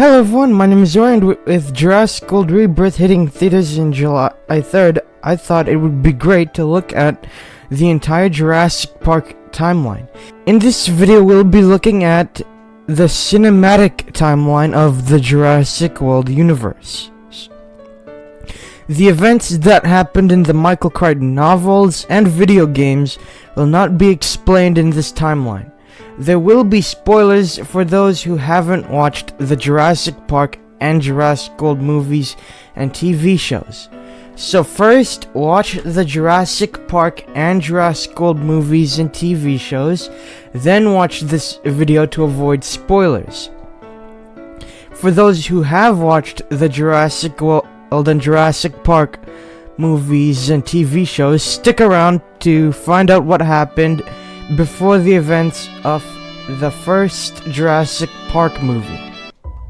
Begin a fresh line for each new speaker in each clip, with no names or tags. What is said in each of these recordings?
Hello everyone, my name is Zoe, and with Jurassic World Rebirth hitting theaters in July 3rd, I thought it would be great to look at the entire Jurassic Park timeline. In this video, we'll be looking at the cinematic timeline of the Jurassic World universe. The events that happened in the Michael Crichton novels and video games will not be explained in this timeline. There will be spoilers for those who haven't watched the Jurassic Park and Jurassic World movies and TV shows. So first, watch the Jurassic Park and Jurassic World movies and TV shows, then watch this video to avoid spoilers. For those who have watched the Jurassic World and Jurassic Park movies and TV shows, stick around to find out what happened before the events of the first Jurassic Park movie.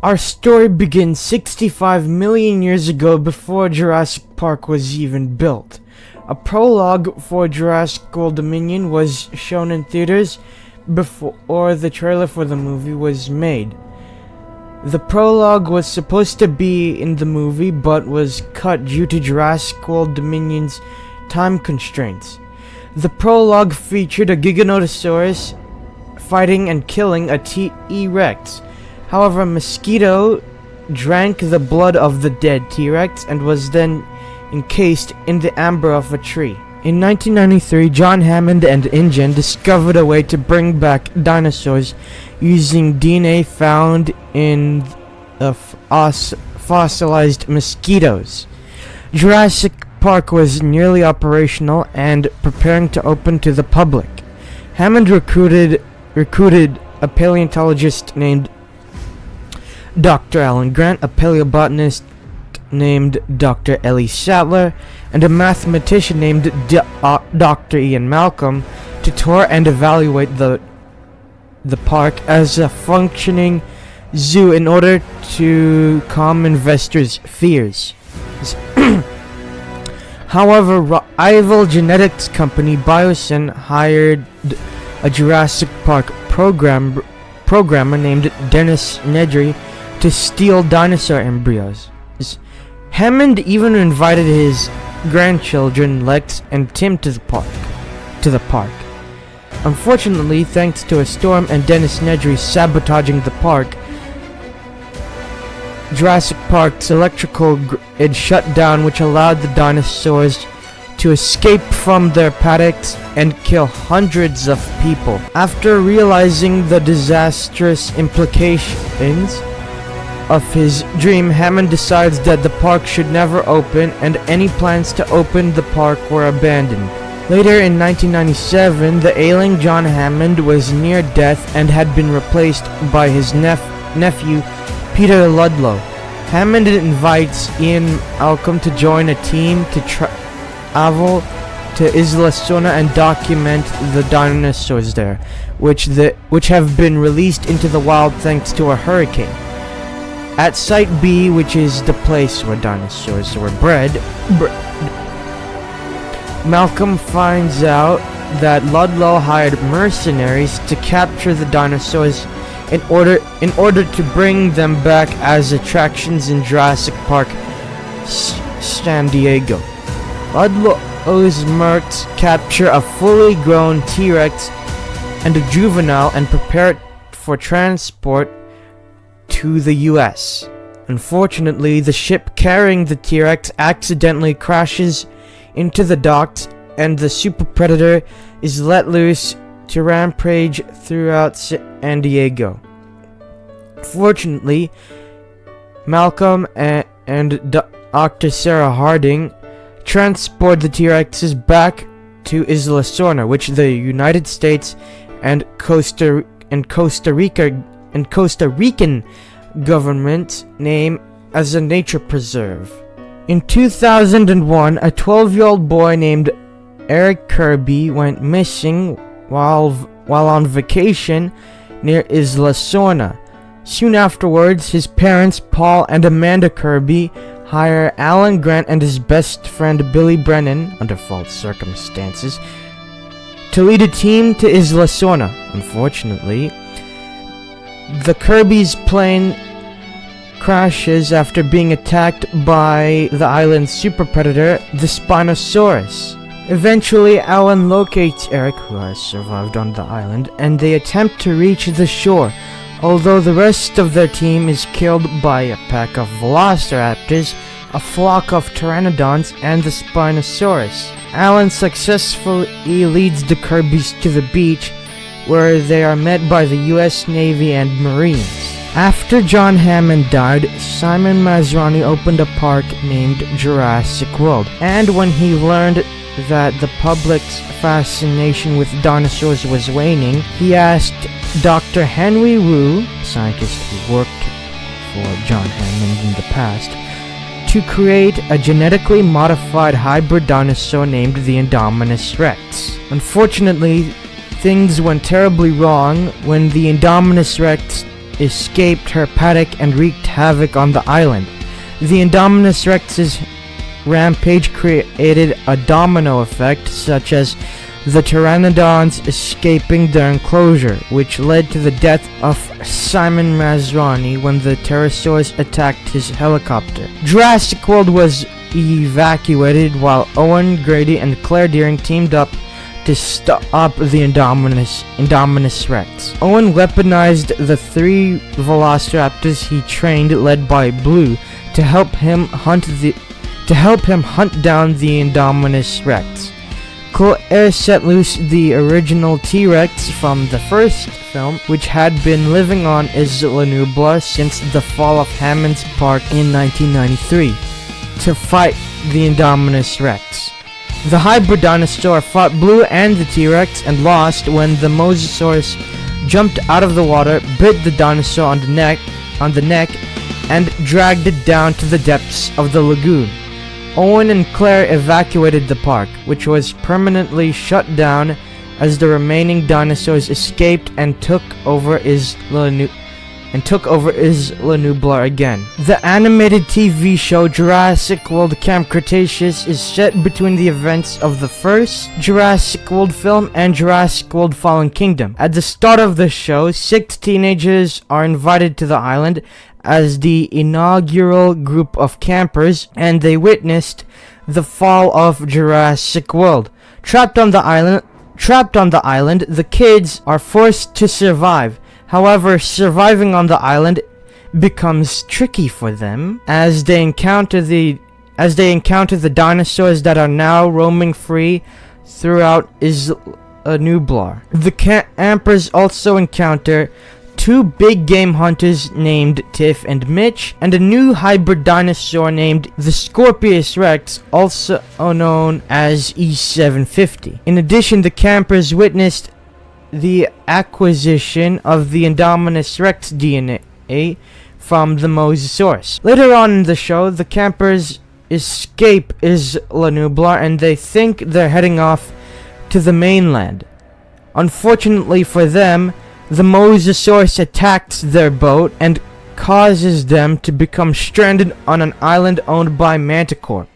Our story begins 65 million years ago, before Jurassic Park was even built. A prologue for Jurassic World Dominion was shown in theaters before the trailer for the movie was made. The prologue was supposed to be in the movie, but was cut due to Jurassic World Dominion's time constraints. The prologue featured a Giganotosaurus fighting and killing a T-Rex. However, a mosquito drank the blood of the dead T-Rex and was then encased in the amber of a tree. In 1993, John Hammond and InGen discovered a way to bring back dinosaurs using DNA found in the fossilized mosquitoes. Jurassic Park was nearly operational and preparing to open to the public. Hammond recruited a paleontologist named Dr. Alan Grant, a paleobotanist named Dr. Ellie Sattler, and a mathematician named Dr. Ian Malcolm to tour and evaluate the park as a functioning zoo in order to calm investors' fears. However, rival genetics company Biosyn hired a Jurassic Park programmer named Dennis Nedry to steal dinosaur embryos. Hammond even invited his grandchildren Lex and Tim to the park. Unfortunately, thanks to a storm and Dennis Nedry sabotaging the park, Jurassic Park's electrical grid shut down, which allowed the dinosaurs to escape from their paddocks and kill hundreds of people. After realizing the disastrous implications of his dream, Hammond decides that the park should never open, and any plans to open the park were abandoned. Later in 1997, the ailing John Hammond was near death and had been replaced by his nephew, Peter Ludlow. Hammond invites Ian Malcolm to join a team to travel to Isla Sorna and document the dinosaurs there, which have been released into the wild thanks to a hurricane. At Site B, which is the place where dinosaurs were bred, Malcolm finds out that Ludlow hired mercenaries to capture the dinosaurs in order to bring them back as attractions in Jurassic Park San Diego. Ludlow's mercs capture a fully grown T-Rex and a juvenile and prepare it for transport to the US. Unfortunately, the ship carrying the T-Rex accidentally crashes into the docks, and the super predator is let loose to rampage throughout San Diego. Fortunately, Malcolm and Dr. Sarah Harding transport the T-Rexes back to Isla Sorna, which the United States and Costa Rican government name as a nature preserve. In 2001, a 12-year-old boy named Eric Kirby went missing while on vacation near Isla Sorna. Soon afterwards, his parents, Paul and Amanda Kirby, hire Alan Grant and his best friend Billy Brennan, under false circumstances, to lead a team to Isla Sorna. Unfortunately, the Kirby's plane crashes after being attacked by the island's super predator, the Spinosaurus. Eventually, Alan locates Eric, who has survived on the island, and they attempt to reach the shore, although the rest of their team is killed by a pack of velociraptors, a flock of pteranodons, and the Spinosaurus. Alan successfully leads the Kirbys to the beach, where they are met by the US Navy and Marines. After John Hammond died, Simon Masrani opened a park named Jurassic World, and when he learned that the public's fascination with dinosaurs was waning, he asked Dr. Henry Wu, a scientist who worked for John Hammond in the past, to create a genetically modified hybrid dinosaur named the Indominus Rex. Unfortunately, things went terribly wrong when the Indominus Rex escaped her paddock and wreaked havoc on the island. The Indominus Rex's rampage created a domino effect, such as the pteranodons escaping their enclosure, which led to the death of Simon Masrani when the pterosaurs attacked his helicopter. Jurassic World was evacuated while Owen, Grady, and Claire Deering teamed up to stop the Indominus Rex. Owen weaponized the 3 velociraptors he trained, led by Blue, to help him hunt down the Indominus Rex. Claire set loose the original T-Rex from the first film, which had been living on Isla Nublar since the fall of Hammond's Park in 1993, to fight the Indominus Rex. The hybrid dinosaur fought Blue and the T-Rex and lost when the Mosasaurus jumped out of the water, bit the dinosaur on the neck, and dragged it down to the depths of the lagoon. Owen and Claire evacuated the park, which was permanently shut down as the remaining dinosaurs escaped and took over Isla Nublar again. The animated TV show Jurassic World Camp Cretaceous is set between the events of the first Jurassic World film and Jurassic World Fallen Kingdom. At the start of the show, 6 teenagers are invited to the island as the inaugural group of campers, and they witnessed the fall of Jurassic World. Trapped on the island, the kids are forced to survive. However, surviving on the island becomes tricky for them as they encounter the dinosaurs that are now roaming free throughout Isla Nublar. The campers also encounter 2 big game hunters named Tiff and Mitch, and a new hybrid dinosaur named the Scorpius Rex, also known as E750. In addition, the campers witnessed the acquisition of the Indominus Rex DNA from the Mosasaurus. Later on in the show, the campers escape Isla Nublar and they think they're heading off to the mainland. Unfortunately for them, the Mosasaurus attacks their boat and causes them to become stranded on an island owned by Manticorp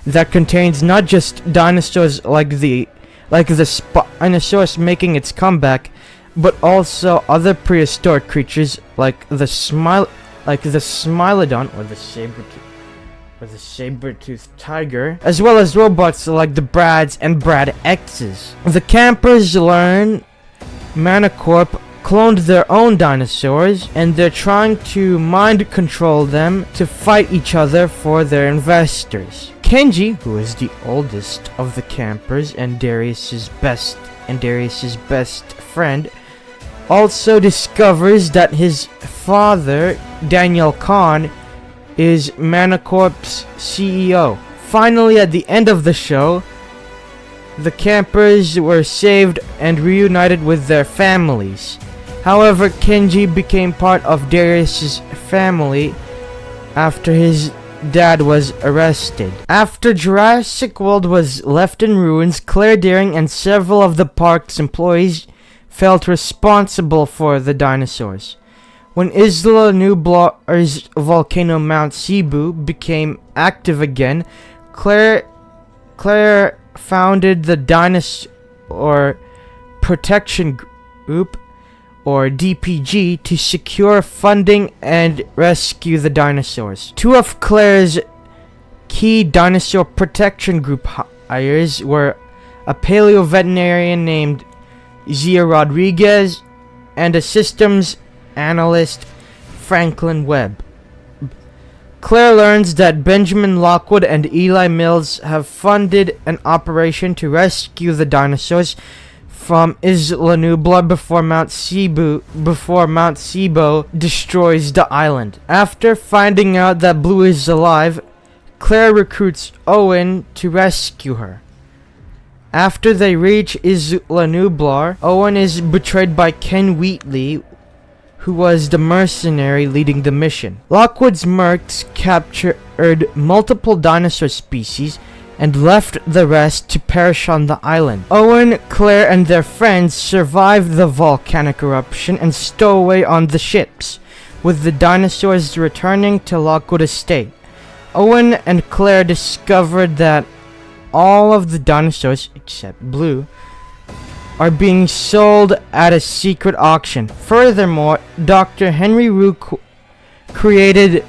that contains not just dinosaurs like the Spinosaurus making its comeback, but also other prehistoric creatures like the Smilodon or the saber-toothed tiger, as well as robots like the Brads and Brad X's. The campers learn Manticorp cloned their own dinosaurs, and they're trying to mind control them to fight each other for their investors. Kenji, who is the oldest of the campers and Darius's best friend, also discovers that his father, Daniel Kahn, is Manticorp's CEO. Finally, at the end of the show, the campers were saved and reunited with their families. However, Kenji became part of Darius's family after his dad was arrested. After Jurassic World was left in ruins, Claire Deering and several of the park's employees felt responsible for the dinosaurs. When Isla Nublar's volcano Mount Cebu became active again, Claire founded the Dinosaur Protection Group, or DPG, to secure funding and rescue the dinosaurs. Two of Claire's key dinosaur protection group hires were a paleoveterinarian named Zia Rodriguez and a systems analyst, Franklin Webb. Claire learns that Benjamin Lockwood and Eli Mills have funded an operation to rescue the dinosaurs from Isla Nublar before Mount Cebu destroys the island. After finding out that Blue is alive, Claire recruits Owen to rescue her. After they reach Isla Nublar, Owen is betrayed by Ken Wheatley, who was the mercenary leading the mission. Lockwood's mercs captured multiple dinosaur species and left the rest to perish on the island. Owen, Claire, and their friends survive the volcanic eruption and stow away on the ships, with the dinosaurs returning to Lockwood Estate. Owen and Claire discovered that all of the dinosaurs, except Blue, are being sold at a secret auction. Furthermore, Dr. Henry Rue created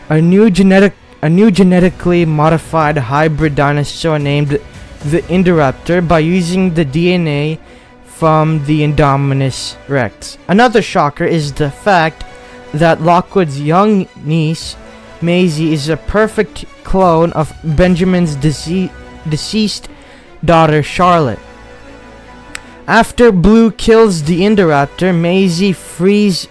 a new genetically modified hybrid dinosaur named the Indoraptor by using the DNA from the Indominus Rex. Another shocker is the fact that Lockwood's young niece, Maisie, is a perfect clone of Benjamin's deceased daughter, Charlotte. After Blue kills the Indoraptor, Maisie frees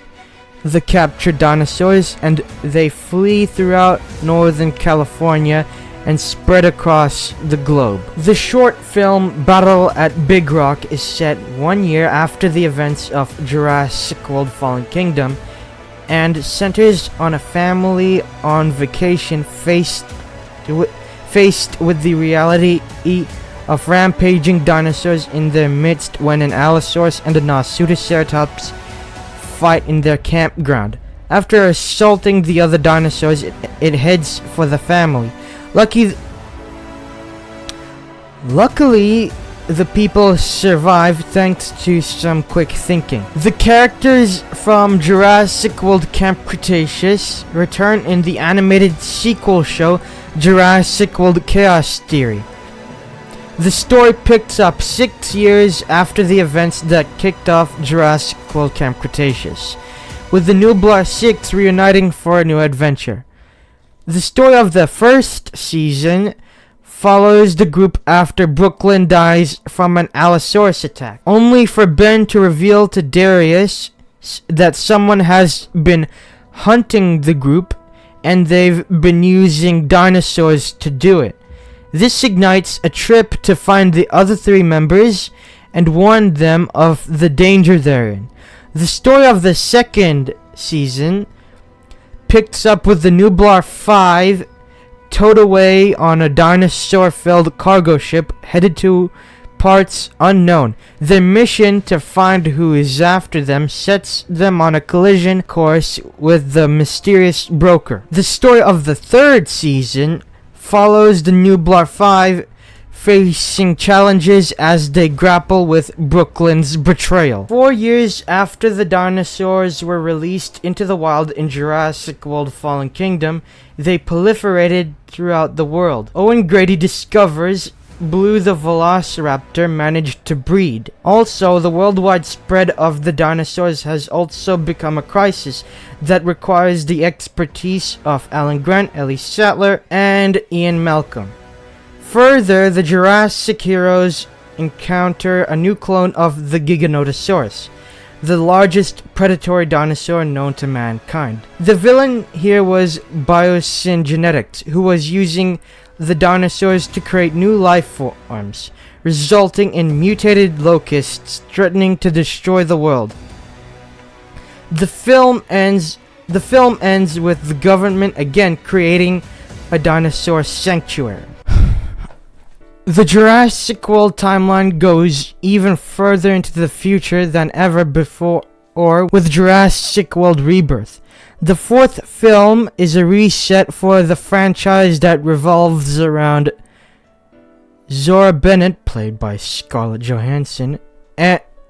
the captured dinosaurs and they flee throughout Northern California and spread across the globe. The short film Battle at Big Rock is set 1 year after the events of Jurassic World Fallen Kingdom and centers on a family on vacation faced with the reality of rampaging dinosaurs in their midst when an Allosaurus and a Nasutoceratops fight in their campground. After assaulting the other dinosaurs, it heads for the family. Luckily, the people survive thanks to some quick thinking. The characters from Jurassic World Camp Cretaceous return in the animated sequel show Jurassic World Chaos Theory. The story picks up 6 years after the events that kicked off Jurassic World Camp Cretaceous, with the Nublar 6 reuniting for a new adventure. The story of the first season follows the group after Brooklyn dies from an Allosaurus attack, only for Ben to reveal to Darius that someone has been hunting the group and they've been using dinosaurs to do it. This ignites a trip to find the other 3 members and warn them of the danger they're in. The story of the second season picks up with the Nublar 5 towed away on a dinosaur-filled cargo ship headed to parts unknown. Their mission to find who is after them sets them on a collision course with the mysterious broker. The story of the third season follows the Nublar 5 facing challenges as they grapple with Brooklyn's betrayal. 4 years after the dinosaurs were released into the wild in Jurassic World Fallen Kingdom, they proliferated throughout the world. Owen Grady discovers Blue the Velociraptor managed to breed. Also, the worldwide spread of the dinosaurs has also become a crisis that requires the expertise of Alan Grant, Ellie Sattler, and Ian Malcolm. Further, the Jurassic heroes encounter a new clone of the Giganotosaurus, the largest predatory dinosaur known to mankind. The villain here was Biosyn Genetics, who was using the dinosaurs to create new life forms, resulting in mutated locusts threatening to destroy the world. The film ends with the government again creating a dinosaur sanctuary. The Jurassic World timeline goes even further into the future than ever before, with Jurassic World Rebirth. The fourth film is a reset for the franchise that revolves around Zora Bennett, played by Scarlett Johansson,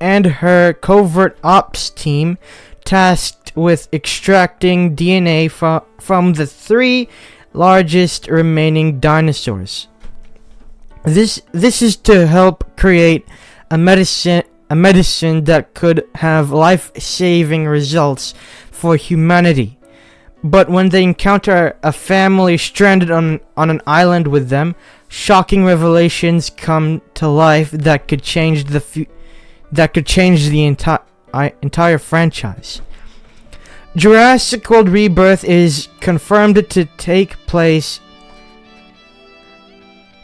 and her covert ops team tasked with extracting DNA from the 3 largest remaining dinosaurs. This is to help create a medicine that could have life-saving results for humanity. But when they encounter a family stranded on an island with them, shocking revelations come to life that could change the entire franchise. Jurassic World Rebirth is confirmed to take place.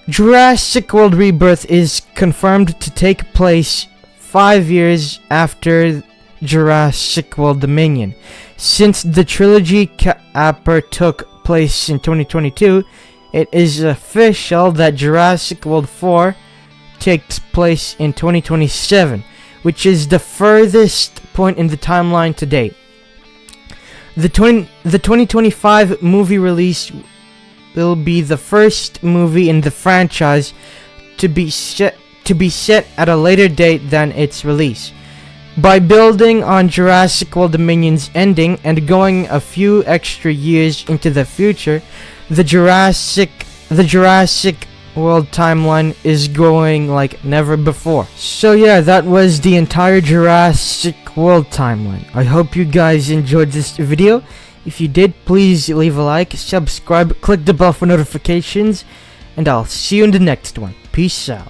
Jurassic World Rebirth is confirmed to take place 5 years after Jurassic World Dominion. Since the trilogy capper took place in 2022, it is official that Jurassic World 4 takes place in 2027, which is the furthest point in the timeline to date. The 2025 movie release will be the first movie in the franchise to be set at a later date than its release. By building on Jurassic World Dominion's ending and going a few extra years into the future, the Jurassic World timeline is going like never before. So yeah, that was the entire Jurassic World timeline. I hope you guys enjoyed this video. If you did, please leave a like, subscribe, click the bell for notifications, and I'll see you in the next one. Peace out.